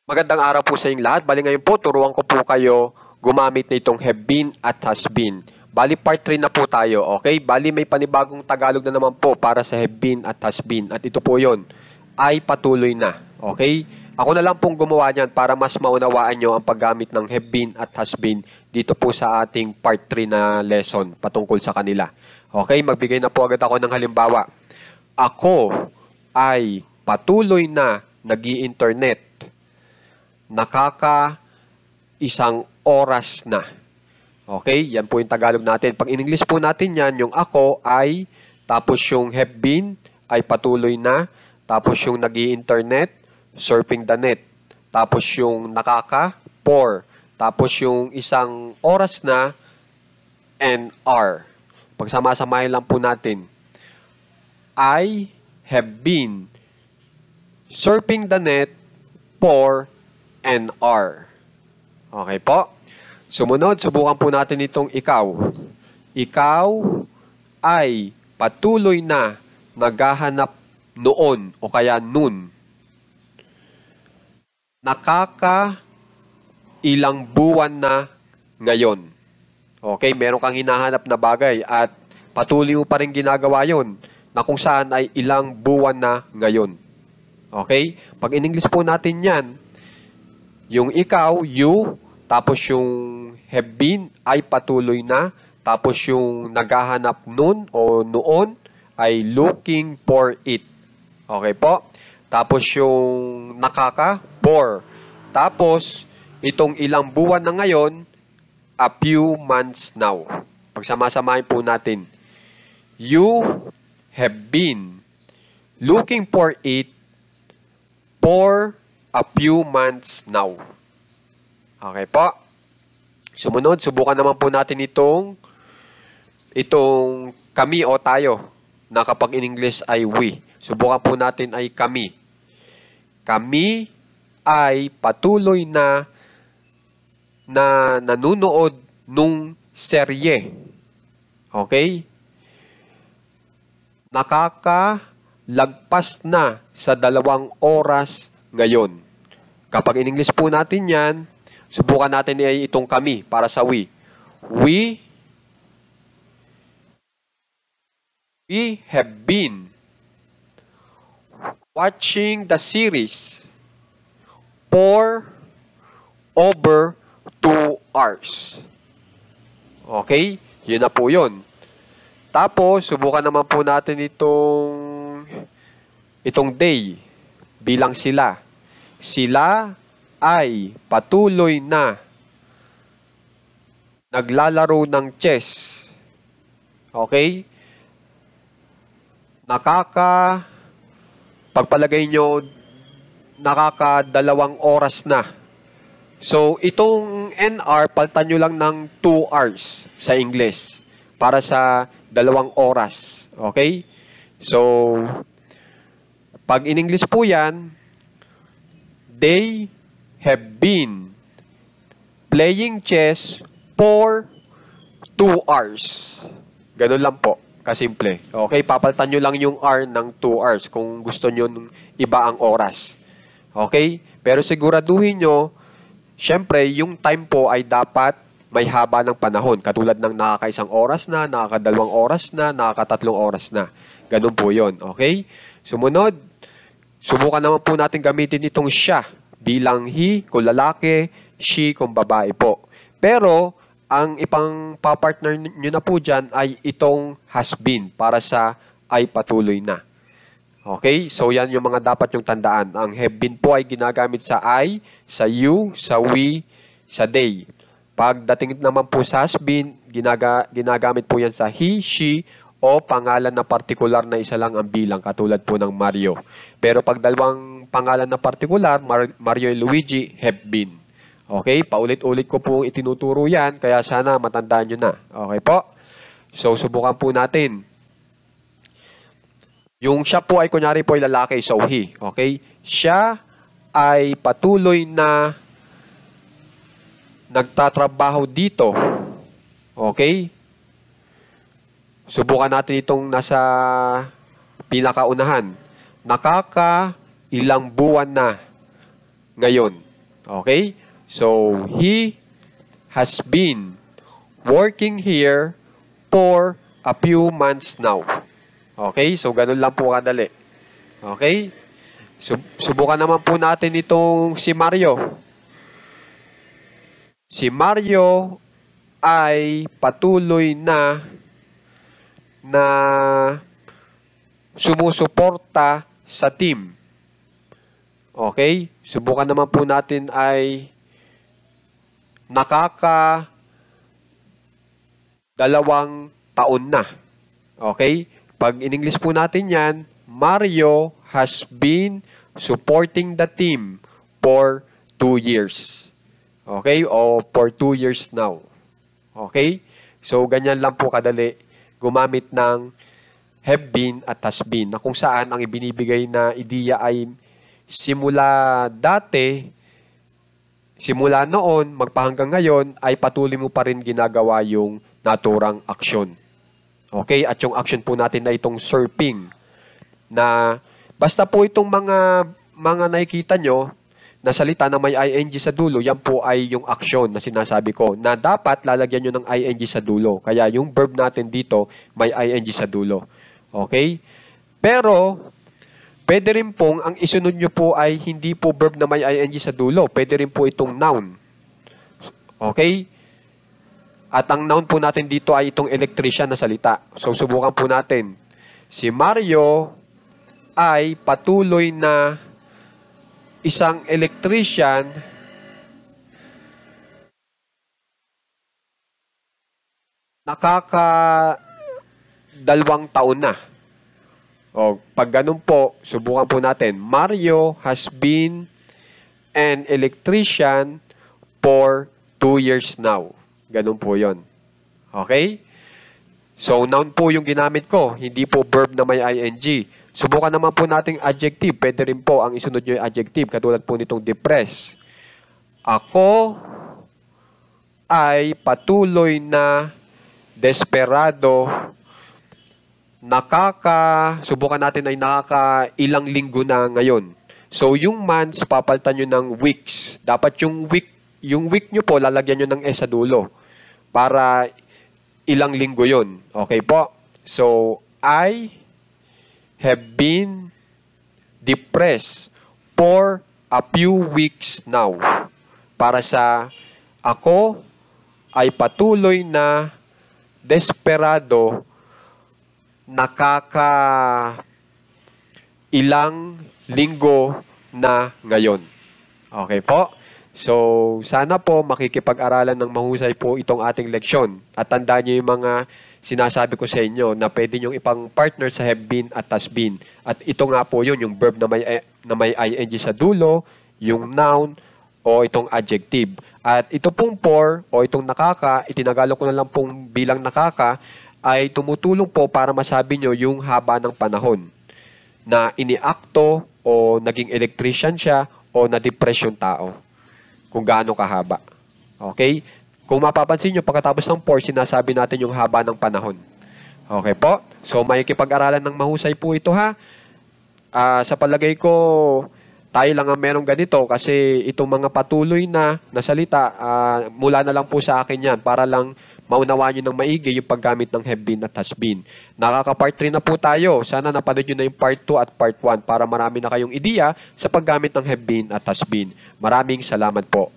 Magandang araw po sa inyong lahat. Bali ngayon po, turuan ko po kayo gumamit nitong have been at has been. Bali part 3 na po tayo, okay? Bali may panibagong Tagalog na naman po para sa have been at has been. At ito po yon, ay patuloy na, okay? Ako na lang pong gumawa niyan para mas maunawaan nyo ang paggamit ng have been at has been dito po sa ating part 3 na lesson patungkol sa kanila. Okay, magbigay na po agad ako ng halimbawa. Ako ay patuloy na nag-i-internet. Isang oras na. Okay? Yan po yung Tagalog natin. Pag in English po natin yan, yung ako ay, tapos yung have been ay patuloy na, tapos yung nag-i-internet, surfing the net. Tapos yung for, tapos yung isang oras na, NR. Pagsama-samahin lang po natin. I have been surfing the net for NR. Okay po? Sumunod, subukan po natin itong ikaw. Ikaw ay patuloy na naghahanap noon o kaya nun. Ilang buwan na ngayon. Okay, meron kang hinahanap na bagay at patuloy mo pa rin ginagawa yon na kung saan ay ilang buwan na ngayon. Okay? Pag in English po natin yan, yung ikaw, you, tapos yung have been ay patuloy na, tapos yung naghahanap nun o noon ay looking for it. Okay po? Tapos yung for. Tapos, itong ilang buwan na ngayon, a few months now. Pagsama-samahin po natin. You have been looking for it for a few months now. Okay po. Sumunod, subukan naman po natin itong kami o tayo na kapag in English ay we. Subukan po natin ay kami. Kami ay patuloy na nanunood nung serye. Okay? Lagpas na sa 2 oras ngayon. Kapag in English po natin yan, subukan natin ay itong kami para sa we. We have been watching the series for over 2 hours. Okay? Yun na po yun. Tapos, subukan naman po natin itong day bilang sila. Sila ay patuloy na naglalaro ng chess. Okay? Pagpalagay nyo, 2 oras na. So, itong NR, palitan nyo lang ng 2 hours sa English para sa 2 oras. Okay? So, pag in English po yan, they have been playing chess for 2 hours. Ganun lang po. Kasimple. Okay? Papalitan nyo lang yung R ng 2 hours kung gusto nyo iba ang oras. Okay? Pero siguraduhin nyo, syempre, yung time po ay dapat may haba ng panahon. Katulad ng nakaka-1 oras na, nakaka-2 oras na, nakaka-3 oras na. Ganun po yon. Okay? Sumunod, subukan naman po natin gamitin itong siya bilang he kung lalaki, she kung babae po. Pero, ang ipang papartner nyo na po dyan ay itong has been para sa ay patuloy na. Okay? So, yan yung mga dapat yung tandaan. Ang have been po ay ginagamit sa I, sa you, sa we, sa they. Pagdating naman po sa has been, ginagamit po yan sa he, she, o pangalan na partikular na isa lang ang bilang, katulad po ng Mario. Pero pag 2 pangalan na partikular, Mario and Luigi, have been. Okay? Paulit-ulit ko po itinuturo yan, kaya sana matandaan nyo na. Okay po? So, subukan po natin. Yung siya po ay kunyari po ay lalaki, so he. Okay? Siya ay patuloy na nagtatrabaho dito. Okay? Subukan natin itong nasa pinakaunahan. Ilang buwan na ngayon. Okay? So, he has been working here for a few months now. Okay? So, ganun lang po kadali. Okay? Subukan naman po natin itong si Mario. Si Mario ay patuloy na sumusuporta sa team. Okay? Subukan naman po natin ay dalawang taon na. Okay? Pag in English po natin yan, Mario has been supporting the team for 2 years. Okay? O for 2 years now. Okay? So, ganyan lang po kadali gumamit ng have been at has been na kung saan ang ibinibigay na ideya ay simula noon, magpahanggang ngayon, ay patuloy mo pa rin ginagawa yung naturang aksyon. Okay? At yung action po natin na itong surfing, na basta po itong mga nakikita nyo na salita na may ing sa dulo, yan po ay yung action na sinasabi ko, na dapat lalagyan nyo ng ing sa dulo. Kaya yung verb natin dito, may ing sa dulo. Okay? Pero, pwede rin pong, ang isunod nyo po ay hindi po verb na may ing sa dulo. Pwede rin po itong noun. Okay? At ang noun po natin dito ay itong electrician na salita. So, subukan po natin. Si Mario ay patuloy na isang electrician nakaka-2 taon na. O, pag ganun po, subukan po natin. Mario has been an electrician for 2 years now. Ganun po yon. Okay? So, noun po yung ginamit ko. Hindi po verb na may ing. Subukan naman po nating adjective. Pwede rin po ang isunod nyo yung adjective. Katulad po nitong depressed. Ako ay patuloy na desperado. Subukan natin ay ilang linggo na ngayon. So, yung months, papalitan nyo ng weeks. Dapat yung week nyo po, lalagyan nyo ng S sa dulo. Para ilang linggo yun. Okay po? So, I have been depressed for a few weeks now. Para sa ako ay patuloy na desperado ilang linggo na ngayon. Okay po? So, sana po makikipag-aralan ng mahusay po itong ating leksyon. At tandaan nyo yung mga sinasabi ko sa inyo na pwede nyo ipang partner sa have been at has been. At ito nga po yun, yung verb na may ing sa dulo, yung noun, o itong adjective. At ito pong for, o itong nakaka, itinagalog ko na lang pong bilang nakaka, ay tumutulong po para masabi nyo yung haba ng panahon na iniakto o naging electrician siya o na-depress yung tao. Kung gaano kahaba. Okay? Kung mapapansin nyo, pagkatapos ng for, sinasabi natin yung haba ng panahon. Okay po? So, may kipag-aralan ng mahusay po ito ha. Sa palagay ko, tayo lang ang merong ganito kasi itong mga patuloy na salita, mula na lang po sa akin yan para lang maunawaan nyo ng maigi yung paggamit ng have been at has been. Nakaka-part 3 na po tayo. Sana napanood nyo na yung part 2 at part 1 para marami na kayong ideya sa paggamit ng have been at has been. Maraming salamat po.